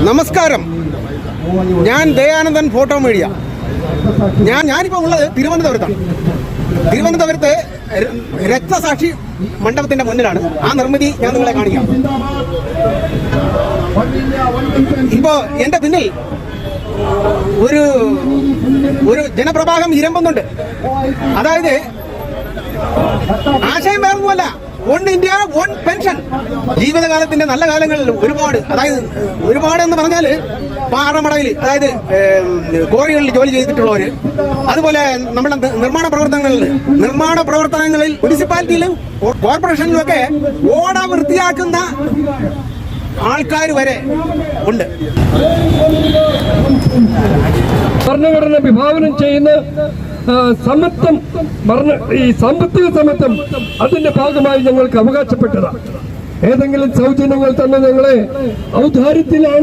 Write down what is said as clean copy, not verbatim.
നമസ്കാരം. ഞാൻ Dayanandan photo media. ഞാനിപ്പോൾ ഉള്ളത് തിരുവനന്തപുരത്താണ്. തിരുവനന്തപുരത്ത് രക്തസാക്ഷി മണ്ഡപത്തിന്റെ മുന്നിലാണ്. ആ നിർമ്മിതി ഞാൻ നിങ്ങളെ കാണിക്കാം. ഇപ്പോ എന്റെ പിന്നിൽ ഒരു ജനപ്രവാഹം ഇരമ്പുന്നുണ്ട്. അതായത് ആശയം വേറൊന്നുമല്ല, വൺ ഇന്ത്യ വൺ പെൻഷൻ. ജീവിതകാലത്തിന്റെ നല്ല കാലങ്ങളിൽ ഒരുപാട് എന്ന് പറഞ്ഞാൽ പാറമടയിൽ, അതായത് കോറികളിൽ ജോലി ചെയ്തിട്ടുള്ളവര്, അതുപോലെ നമ്മുടെ നിർമ്മാണ പ്രവർത്തനങ്ങളിൽ മുനിസിപ്പാലിറ്റിയിലും കോർപ്പറേഷനിലും ഒക്കെ ഓട വൃത്തിയാക്കുന്ന ആൾക്കാർ വരെ ഉണ്ട്. ഭരണഘടന വിഭാവനം ചെയ്യുന്ന സമത്വം, ഈ സാമ്പത്തിക സമത്വം അതിന്റെ ഭാഗമായി ഞങ്ങൾക്ക് അവകാശപ്പെട്ടതാണ്. ഏതെങ്കിലും സൗജന്യങ്ങൾ തന്നെ ഞങ്ങളെ ഔദാര്യത്തിലാണ്